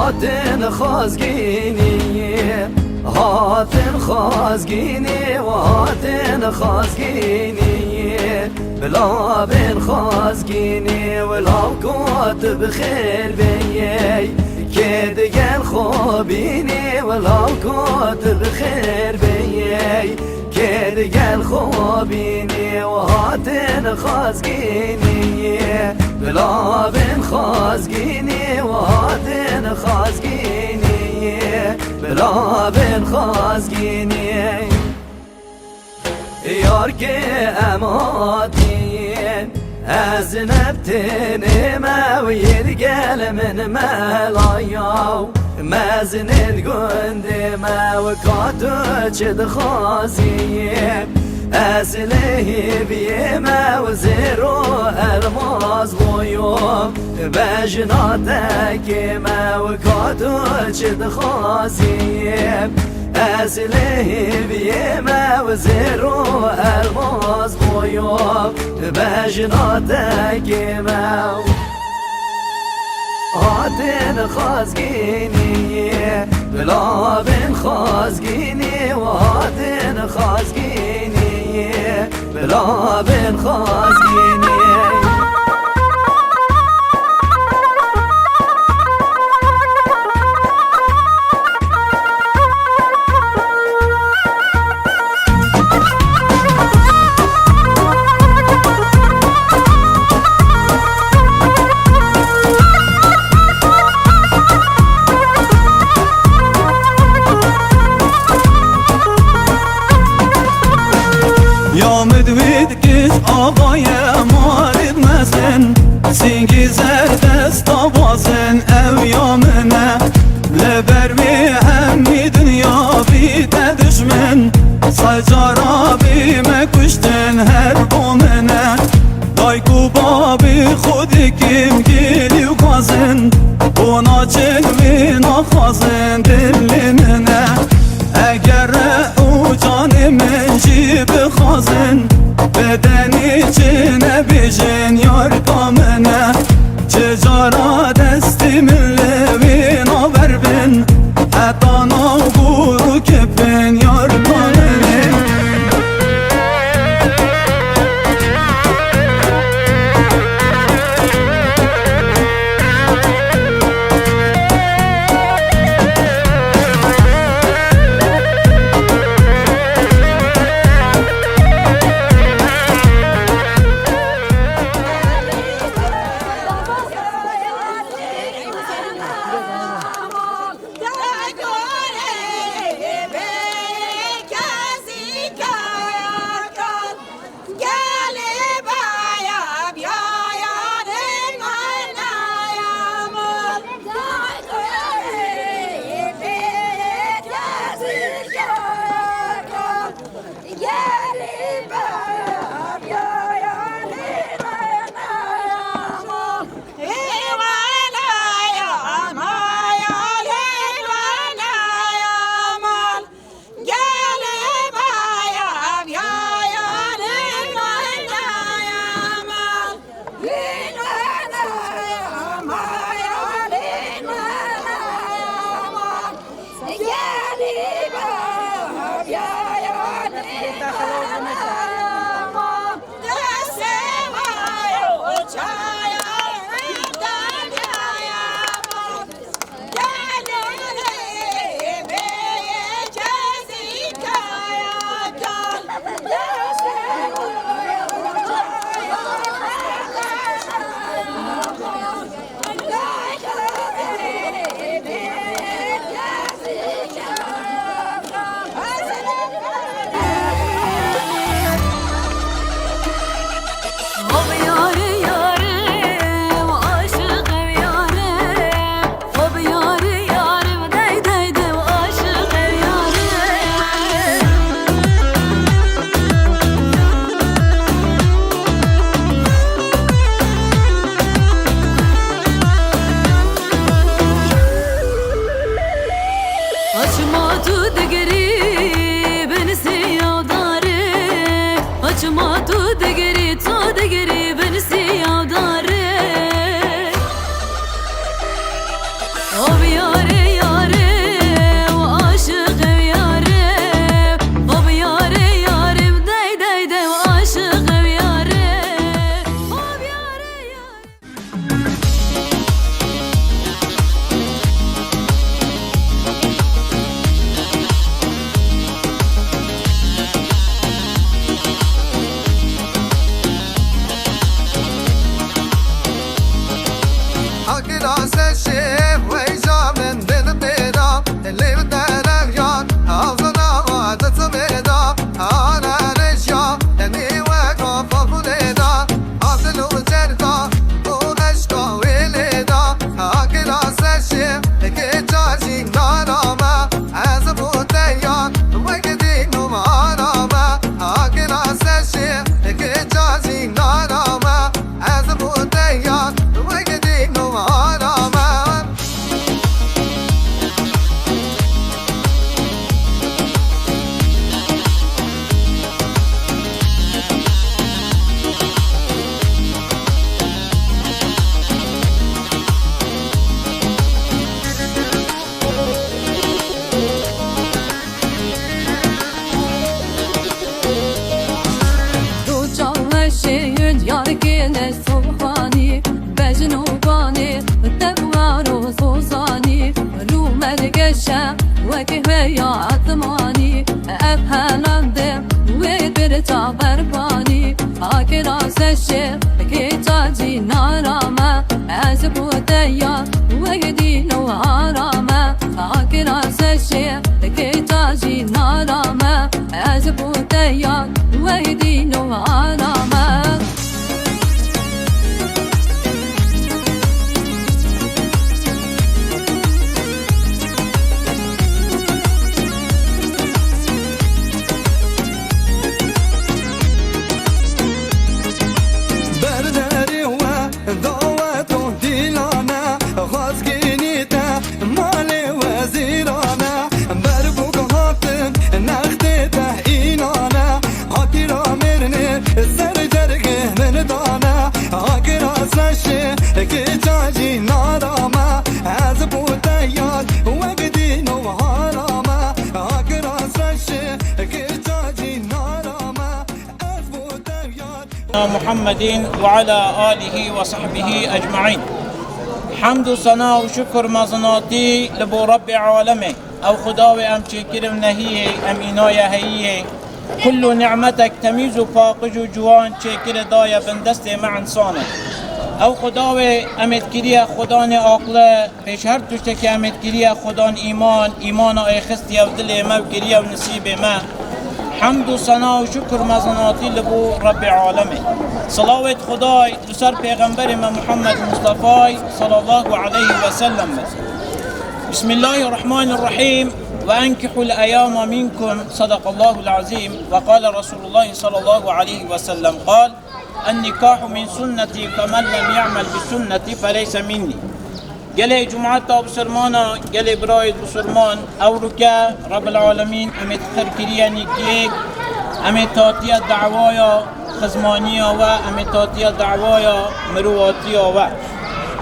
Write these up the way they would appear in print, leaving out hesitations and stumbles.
هاتن خازگینی هاتن خازگینی و هاتن خازگینی بلا بن خازگینی ولو كنت بخير بيي كدقن خوبيني ولو كنت بخير بيي كدقن خوبيني وهاتن خازقيني بلا بن خازقيني وهاتن خازقيني بلا بن خازقيني یار که اماتین از نبتن موید گل من ملایا مزند گند مو کاتو چد خازیم اصله بیم و زیرو الماز بویم بجناتک مو کاتو چد خازیم اصله بیم و زیرو الماز بویم بجناتک مو هاتن خازگینی بلا بن خازگینی و هاتن خازگینی بلا بن خازگینی آقای مارد مزن سینگی زردست آوازن او یامنه لبر بی همی دنیا بیت دشمن سجارا بی مکشتن هر بومنه دایکو بابی خودی کم گیلی و کازن اونا چلوی نخوازن دلی منه اگر او جان من جی بخوازن بدنی چه نبیجن یار کامنه چجارا دستی من لوی نابر بن حتی ناگورو کپن یار کامنه وكهوية عثماني أفهلندي وبرتا برباني هاكي راس الشيخ كي تاجي نارامة أزب وديا ويدين وعرامة هاكي راس الشيخ كي تاجي نارامة أزب وديا ويدين وعرامة محمد وعلى آله وصحبه أجمعين. حمد و ثنا و شکر مزناتی لبو رب عالمه او خداوی ام چکرم نهیه ام اینای هیه كل نعمتك تمیز و پاقج و جوان چکر دای بندست مع انسانه او خداوی امت کریه خدان عقله پیش هر توشته که امت کریه خدان ایمان آی خستی او دل ما و کریه و نصیب ما حمد و ثنا و شکر مزناتی لبو رب عالمه صلوات خدای لسر پیغمبر ما محمد مصطفى صلى الله عليه وسلم. بسم الله الرحمن الرحيم. وأنكحوا الأيام منكم صدق الله العظيم. وقال رسول الله صلى الله عليه وسلم قال النكاح من سنتي فمن لم يعمل بسنتي فليس مني. قال جمعة بسرمانا قال برايد بسرمان أو ركا رب العالمين أمت خركريا نكيك أمت تاتيا دعوايا خزمانيا و أمتاتيا دعوايا مرواتيا و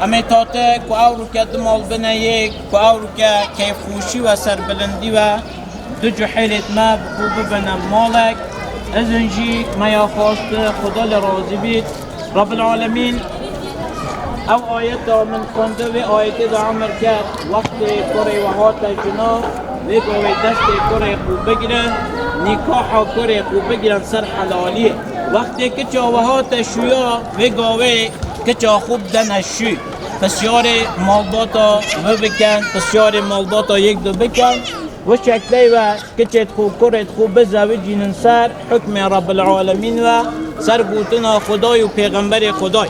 أمتاتا كو أوركا دمال بنايك كو أوركا كيف خوشي و سربلندي و دو جحيلت ما بخوب بنا مالك ازنجي ما يخواست خدا لرازي بيت رب العالمين او آياتا من خنده و آياتا دا عمر كات وقت كوري وهاتا جنا ويقوي دست كوري خوب بگرن نكاحا كوري خوب بگرن سر حلاليه وقتی که چاوهات شویا و گاوه که چا خوب دنشوی بسیار مالباتا و بکن بسیار مالباتا یک دو بکن و شکلی و که چت خوب کرد خوب بزوی جینن سر حکم رب العالمین و سر بوتنا خدای و پیغمبر خدای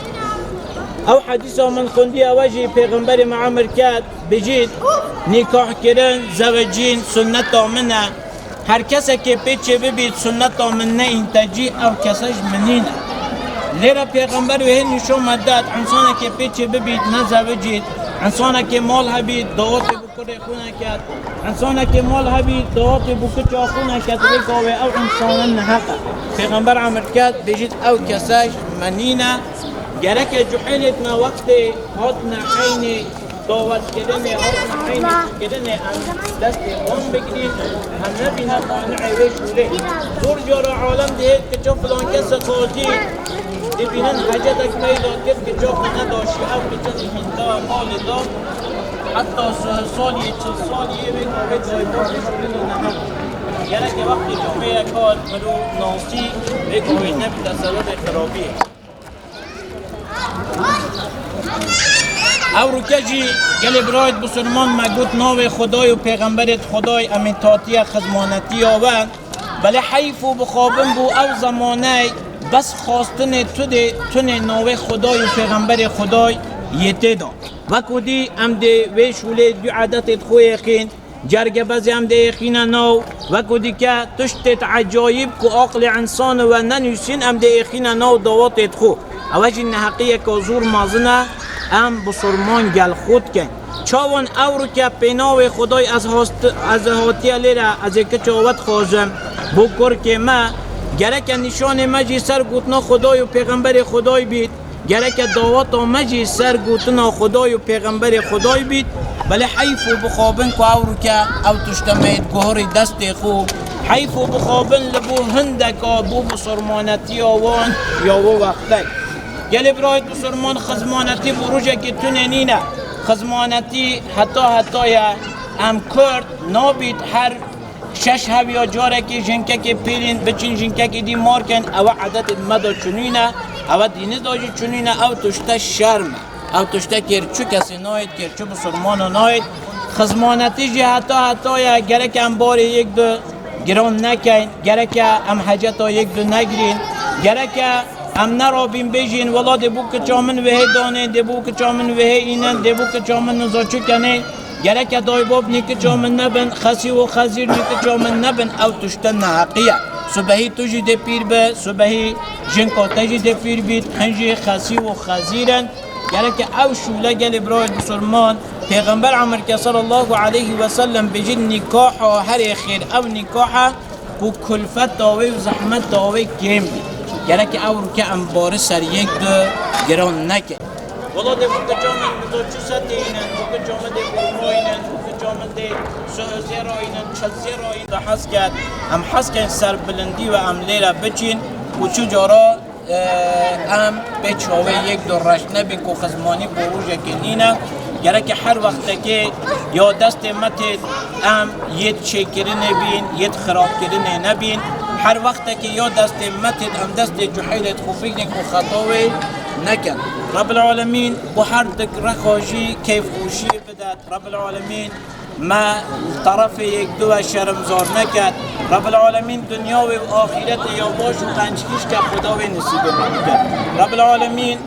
او حدیث من خوندی اوجی پیغمبر معامر کرد بجید نکاح کردن زوجین سنت منه هر کسی که پیچه ببید سنت من نه انتاجی او کسش منینه لیره پیغمبر و هن نشون مدد انسانه که پیچه ببید نه زوجید انسانه که مال هبید دعوت بکره خونه کرد انسانه که مال هبید دعوت بکچا خونه کرد بگاوه او انسانه نحقه پیغمبر عمر کرد بجید او کسش منینه گرک جحیلت ما وقت هاتنا حینی دعوت کردن هاتنا حینی کردن هم دست هم بگیرید هم نبینه قانع وشوله زور جارا عالم دهید که چه فلان کس خواجی ببینن حاجتک پیدا کرد که چه خونه داشتی او که چه هنده مال داد حتی سالی 40 سالیه بگاوه دایبار بشوله نمک گرک وقت جمعه کار برو ناسی بگاوه نبیده سبب خرابیه او رو کجی گلی برایت بسرمان مگوت ناو خدای و پیغمبرت خدای امینتاتی خزمانتی آورد بله حیف و بخوابن بو او زمانه بس خواستن تو ناو خدای و پیغمبر خدای یته دا و کدی ام ده وی شوله دو عادت خوی خین جرگ بزی ام ده خین نو و کدی که تشتت عجایب کو عقل انسان و ننوسین ام ده خین نو دواتت خو اوجی نحقیه که زور مازنه ام بسرمان گل خود کن چاوان او رو که پیناو خدای از هاتی لیره از که چاوت خوازم بکر که ما گرک نشان مجی سر گوتنا خدای و پیغمبر خدای بید گرک دعوت مجی سر گوتنا خدای و پیغمبر خدای بید بله حیف و بخوابن که او رو که او تشتمید گوهر دست خوب حیف و بخوابن لبو هندک بو بسرمانتی آوان یا و وقتی گلی برایت بسرمان خزمانتی بروجه که تو نینه خزمانتی حتی یا ام کرد نابید هر شش هویا جاره که جنکه که پیلین بچین جنکه که دی مارکن او عدد مدا چنینه او دینه داجی چنینه او تشته شرم او تشته کرچو کسی ناید کرچو بسرمان ناید خزمانتی جی حتی یا گره که ام بار یک دو گران نکن گره که ام حجتا یک دو نگرین گره که ام نرابیم بیجین ولا دبو که چامن وهی دانه دبو که چامن وهی اینن دبو که چامن نزاچو کنه گره که دای باب نیک چامن نبن خسی و خزیر نیک چامن نبن او تشتن نحقیه صبحی توجی ده پیر به صبحی جنکا تجی ده پیر بید هنجی خسی و خزیرن گره که او شوله گل برای بسرمان پیغمبر عمر که صلی الله علیه و سلم بجید نکاح هر خیر او نکاح کو کلفت داوی و زحمت داوی کم بید گره که او رو که انباره سر یک دو گران نکه والا ده بوک جامن بزرچو سطح اینن بوک جامن ده برما اینن بوک جامن ده سهزیر اینن چلزیر اینن ده حس کرد هم حس کرد سر بلندی و عمله را بچین و چو جارا ام بچاوه یک دو رشت نبین که خزمانی بروژه که نینه گره که هر وقت که یا دست متید ام ید چکری نبین ید خراب کردن نبین هر وقت که یا دست متید ام دست جحیلت خوفیک نکو خطاوی نکن رب العالمین با هر دک رخاجی کیف خوشی بدد رب العالمین ما طرف یک دو شرمزار نکد رب العالمین دنیا و آخرت یا باش و قنچکیش که خداوی نصیب بده رب العالمین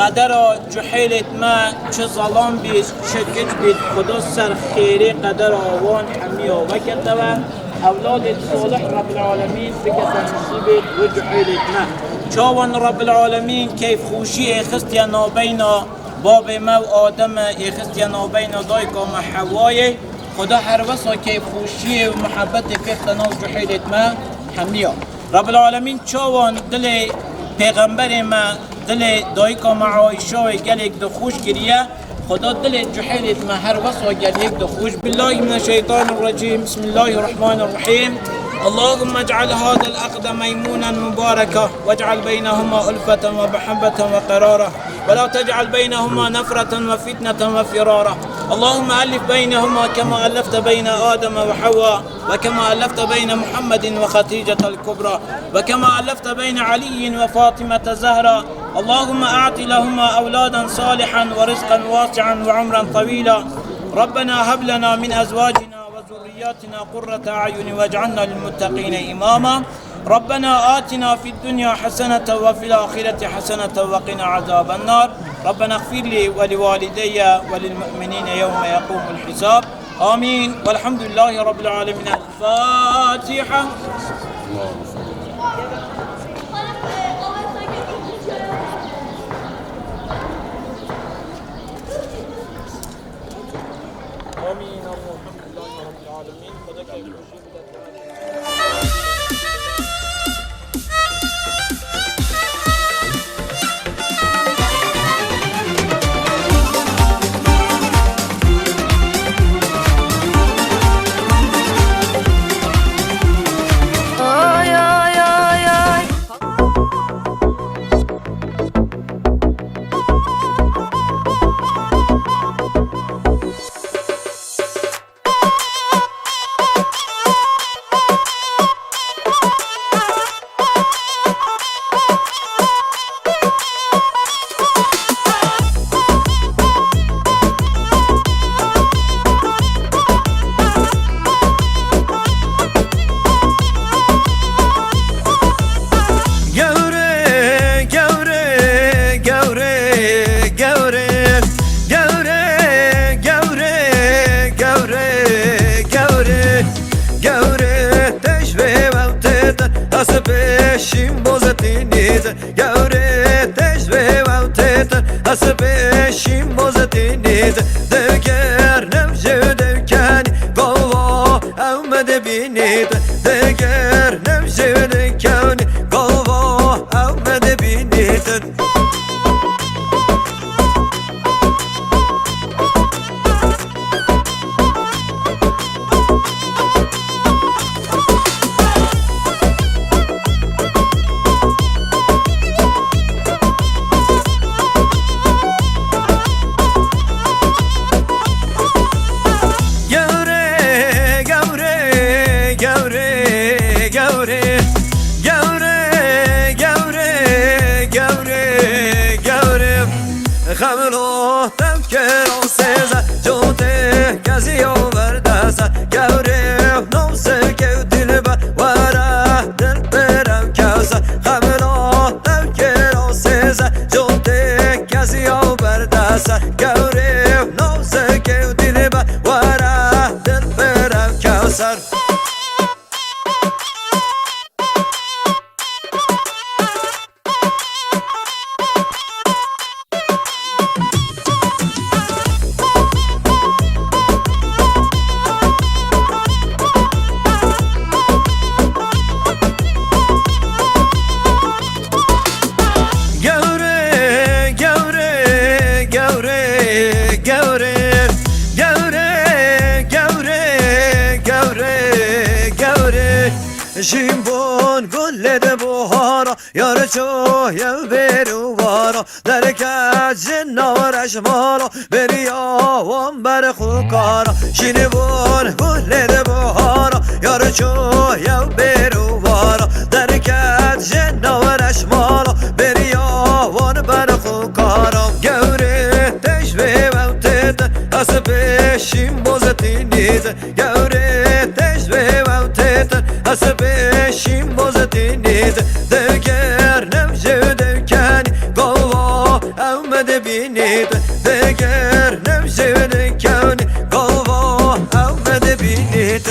قدر جحیلت ما چه ظلام بید چه گج بید خدا سر خیره قدر آوان همی آوکت و اولاد صالح رب العالمین بکت نصیب و جحیلت ما چاوان رب العالمین کیف خوشی اخستیانا بین باب ما و آدم اخستیانا بین دایکا ما حوای خدا هر وصا کیف خوشی و محبت فختنا و جحیلت ما همیا رب العالمین چاوان دل پیغمبر ما دل دایکا ما عایشه و گلک دو خوش گریه خدا دل جحیلت ما هر وصا گلک دو خوش بالله من الشیطان الرجیم بسم الله الرحمن الرحیم اللهم اجعل هذا العقد ميمونا مباركا واجعل بينهما ألفة ومحبة وقرارا ولا تجعل بينهما نفرة وفتنة وفرارا اللهم ألف بينهما كما ألفت بين آدم وحواء وكما ألفت بين محمد وخديجة الكبرى وكما ألفت بين علي وفاطمة زهرا اللهم أعط لهما أولادا صالحا ورزقا واسعا وعمرا طويلا ربنا هب لنا من أزواجنا وذرياتنا قرة أعين واجعلنا للمتقين إماما ربنا آتنا في الدنيا حسنة وفي الآخرة حسنة وقنا عذاب النار ربنا اغفر لي ولوالدي وللمؤمنين يوم يقوم الحساب آمين والحمد لله رب العالمين الفاتحة آمين الحمد لله رب العالمين خملو تفكر وسيزة جوتي كازيو بردسة قوري نوسك ودلبة ورا دلبرم كوسة خملو تفكر وسيزة جوتي كازيو بردسة قوري نوسك ودلبة ورا دلبرم كوسر جيمبون قلد بوهارا يرجو يبيرو وارا دركات جنور أجمالا بريا وانبر خوكارا جيمبون قلد بوهارا يرجو يبيرو وارا دركات جنور أجمالا بريا وانبر خوكارا قوري تشبه موتد أسبه شيمبوزتي نيد قوري تشبه موتد أسبه شيمبوزتي نيد دقر نوجد كاني قوة أمد بينيد دقر نوجد كاني قوة أمد بينيد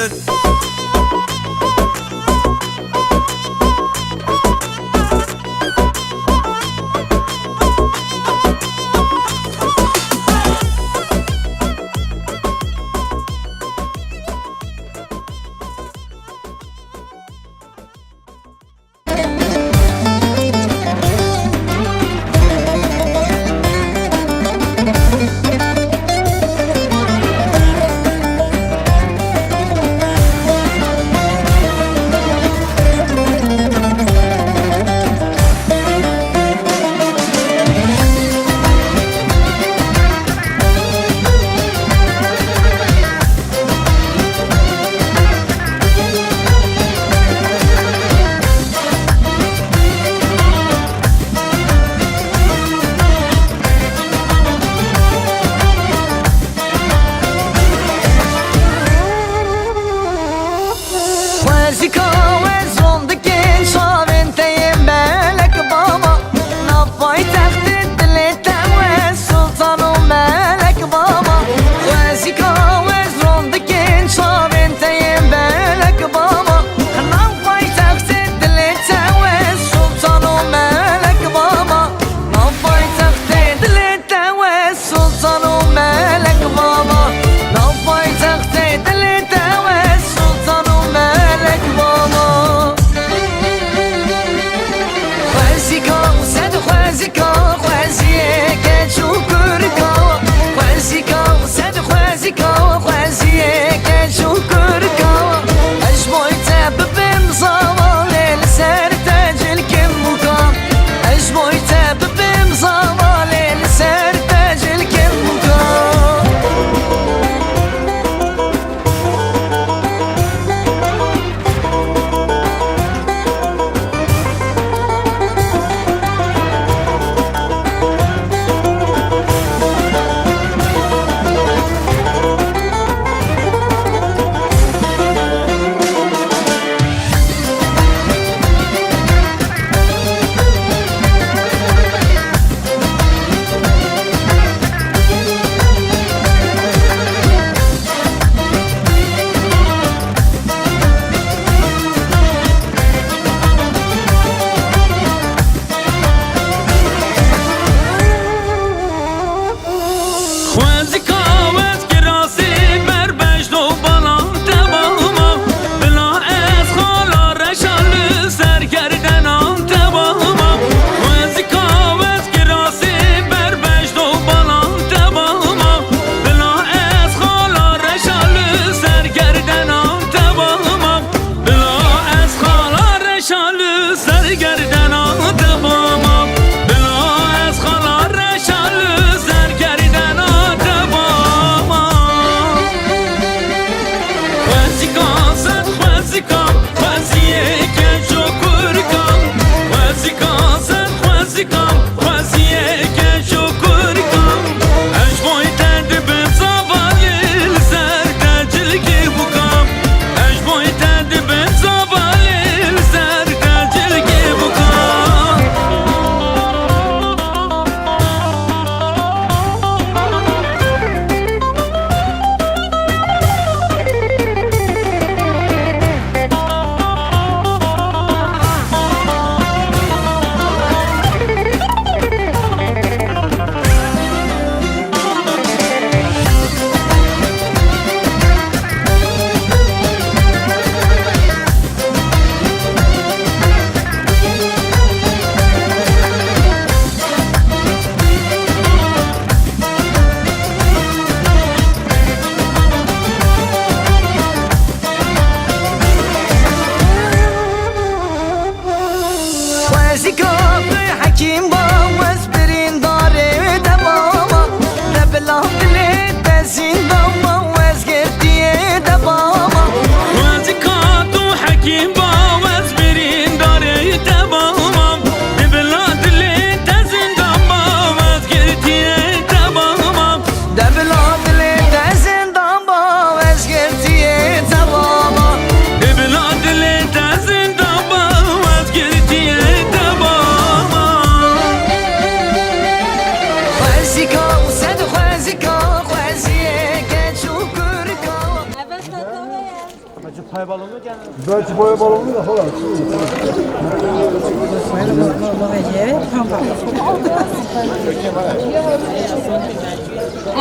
pay balonu geldi. Belki boya balonu da falan.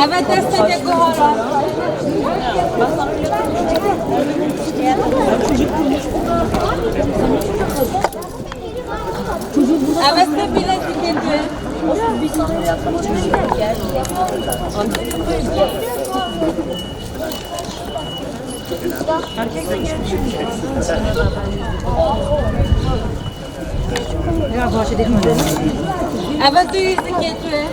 Evet, destek Gohara. Evet, de bilezik ediyor. Evet, de yüzük ediyor.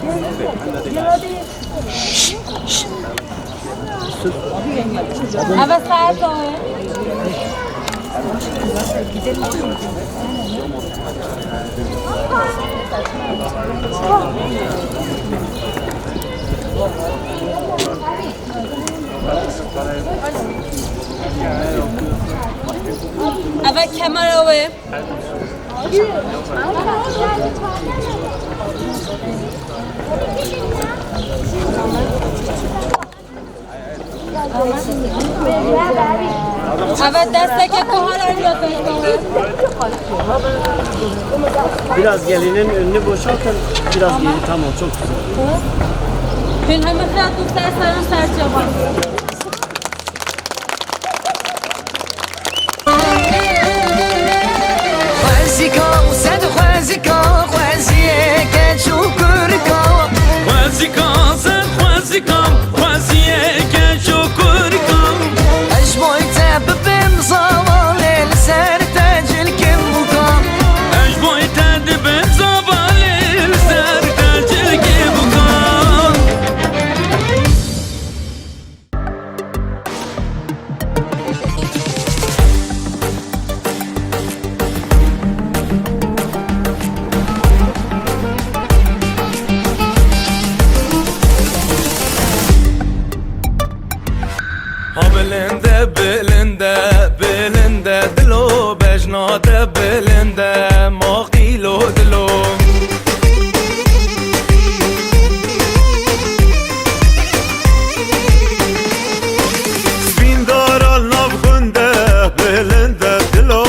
Evet, saat o. Evet, kamera o. Evet, destek Gohara Biraz gelinin önünü boşaltın. Biraz geri, tamam, çok güzel. Gün hemen du serserun serçe belinde dilo bejnade belinde maqilo dilo Spindaral nav gunde belinde dilo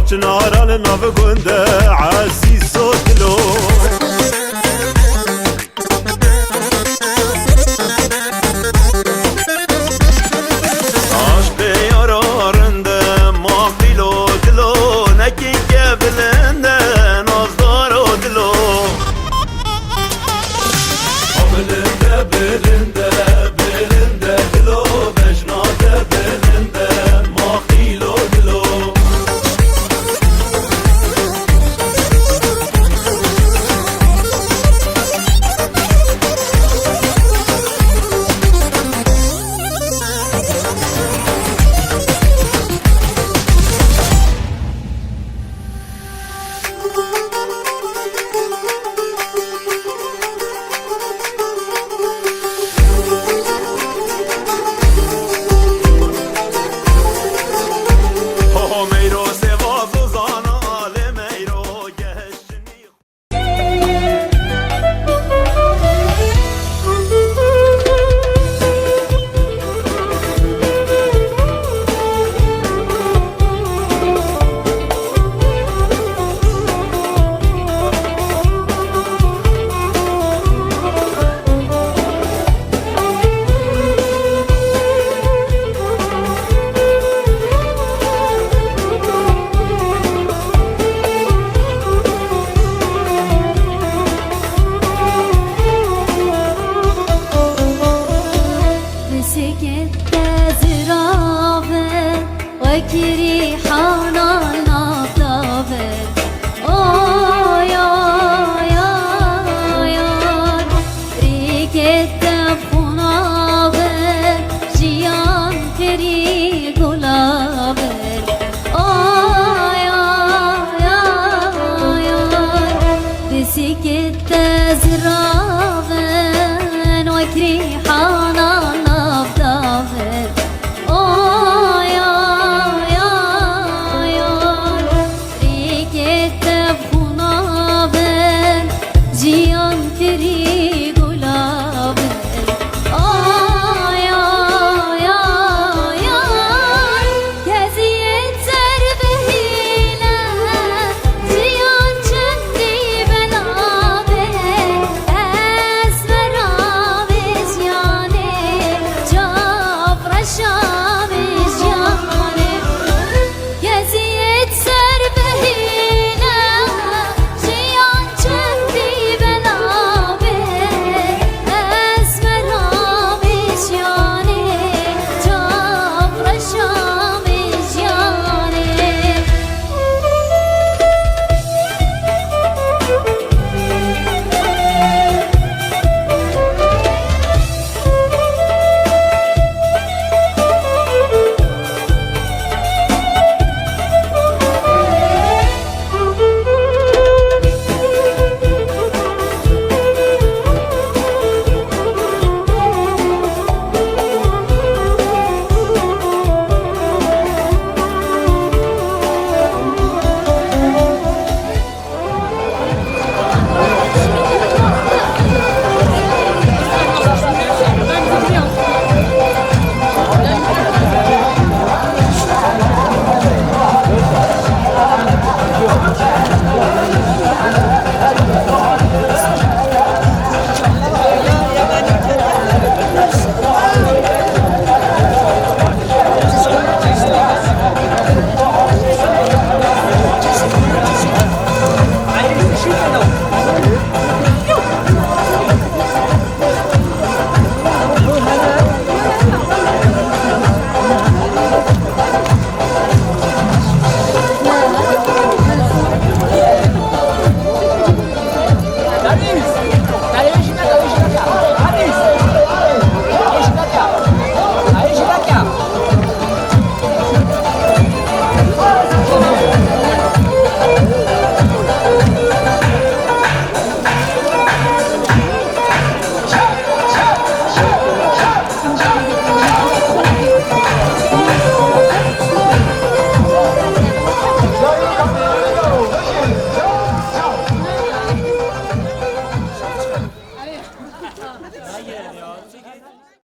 Çınaral nav gunde asiso dilo مسكت زرافة وكري